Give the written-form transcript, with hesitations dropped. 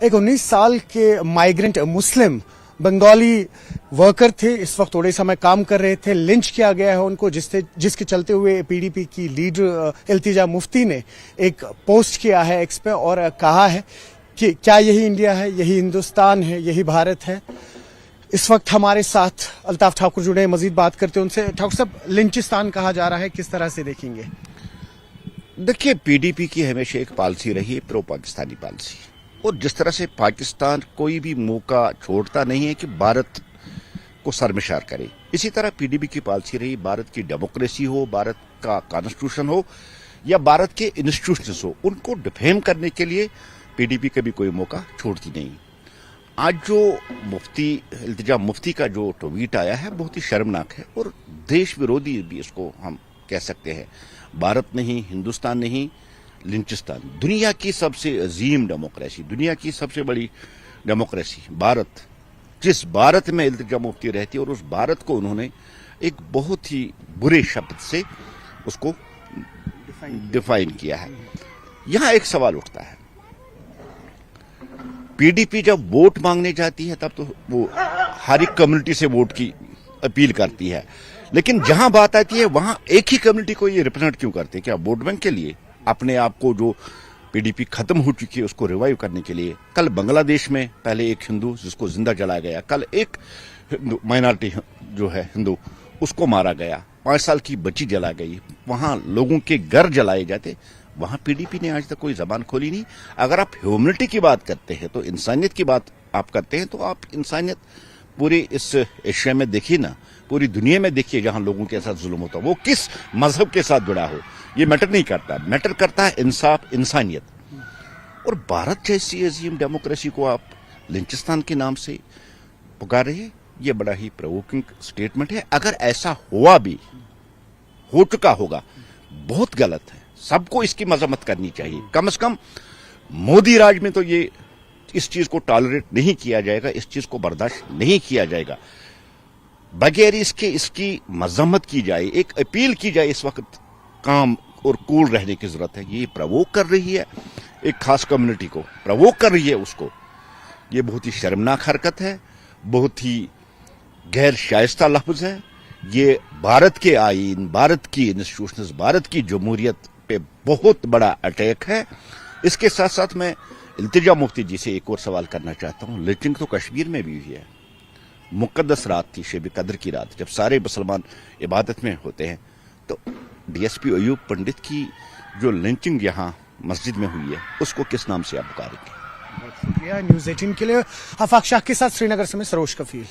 ایک 19 سال کے مائیگرنٹ مسلم بنگالی ورکر تھے، اس وقت اوڈیشہ میں کام کر رہے تھے، لنچ کیا گیا ہے ان کو، جس کے چلتے ہوئے پی ڈی پی کی لیڈر التجا مفتی نے ایک پوسٹ کیا ہے ایکس پہ اور کہا ہے کہ کیا یہی انڈیا ہے، یہی ہندوستان ہے، یہی بھارت ہے۔ اس وقت ہمارے ساتھ الطاف ٹھاکر جڑے ہیں، مزید بات کرتے ہیں ان سے۔ ٹھاکر صاحب، لنچستان کہا جا رہا ہے، کس طرح سے دیکھیں گے؟ دیکھیے، پی ڈی پی کی ہمیشہ ایک پالیسی رہی ہے، پرو پاکستانی پالیسی، اور جس طرح سے پاکستان کوئی بھی موقع چھوڑتا نہیں ہے کہ بھارت کو سرمشار کرے، اسی طرح پی ڈی پی کی پالیسی رہی، بھارت کی ڈیموکریسی ہو، بھارت کا کانسٹیٹیوشن ہو یا بھارت کے انسٹیٹیوشنز ہو، ان کو ڈیفیم کرنے کے لیے پی ڈی پی کبھی کوئی موقع چھوڑتی نہیں۔ آج جو التجا مفتی کا جو ٹویٹ آیا ہے بہت ہی شرمناک ہے اور دیش ورودھی بھی اس کو ہم کہہ سکتے ہیں۔ بھارت نہیں، ہندوستان نہیں، لنچستان، دنیا کی سب سے عظیم ڈیموکریسی، دنیا کی سب سے بڑی ڈیموکریسی بھارت، جس بھارت میں التجا مفتی رہتی ہے، اور اس بھارت کو انہوں نے ایک بہت ہی برے شبد سے اس کو ڈیفائن کیا ہے۔ یہاں ایک سوال اٹھتا ہے، پی ڈی پی جب ووٹ مانگنے جاتی ہے تب تو وہ ہر ایک کمیونٹی سے ووٹ کی اپیل کرتی ہے، لیکن جہاں بات آتی ہے وہاں ایک ہی کمیونٹی کو یہ ریپرزینٹ کیوں کرتے ہیں؟ کیا ووٹ بینک کے لیے؟ اپنے آپ کو جو پی ڈی پی ختم ہو چکی ہے اس کو ریوائیو کرنے کے لیے؟ کل بنگلہ دیش میں پہلے ایک ہندو جس کو زندہ جلایا گیا، کل ایک مائنارٹی جو ہے ہندو، اس کو مارا گیا، 5 سال کی بچی جلا گئی، وہاں لوگوں کے گھر جلائے جاتے، وہاں پی ڈی پی نے آج تک کوئی زبان کھولی نہیں۔ اگر آپ ہیومنٹی کی بات کرتے ہیں تو انسانیت کی بات آپ کرتے ہیں تو آپ انسانیت پوری اس ایشیا میں دیکھیے نا، پوری دنیا میں دیکھیے جہاں لوگوں کے ساتھ ظلم ہوتا، وہ کس مذہب کے ساتھ جڑا ہو، یہ میٹر نہیں کرتا، میٹر کرتا ہے انصاف، انسانیت۔ اور بھارت جیسی عظیم ڈیموکریسی کو آپ لنچستان کے نام سے پکار رہے ہیں، یہ بڑا ہی پرووکنگ سٹیٹمنٹ ہے۔ اگر ایسا ہوا بھی، ہو چکا ہوگا، بہت غلط ہے، سب کو اس کی مذمت کرنی چاہیے۔ کم از کم مودی راج میں تو یہ اس چیز کو ٹالریٹ نہیں کیا جائے گا، اس چیز کو برداشت نہیں کیا جائے گا۔ بغیر اس کی مذمت کی جائے، ایک اپیل کی جائے، اس وقت کام اور کول رہنے کی ضرورت ہے۔ یہ پرووک کر رہی ہے ایک خاص کمیونٹی کو، پرووک کر رہی ہے اس کو، یہ بہت ہی شرمناک حرکت ہے، بہت ہی غیر شائستہ لفظ ہے۔ یہ بھارت کے آئین، بھارت کی انسٹیٹیوشنز، بھارت کی جمہوریت پہ بہت بڑا اٹیک ہے۔ اس کے ساتھ ساتھ میں التجا مفتی جی سے ایک اور سوال کرنا چاہتا ہوں۔ لنچنگ تو کشمیر میں بھی ہوئی ہے، مقدس رات تھی، شب قدر کی رات، جب سارے مسلمان عبادت میں ہوتے ہیں، تو D S P Ayub Pandit کی جو لنچنگ یہاں مسجد میں ہوئی ہے اس کو کس نام سے آپ پکاریں گے؟ بہت شکریہ نیوز 18 کے لیے۔ آفاق شاہ کے ساتھ سری نگر سے میں سروش کفیل۔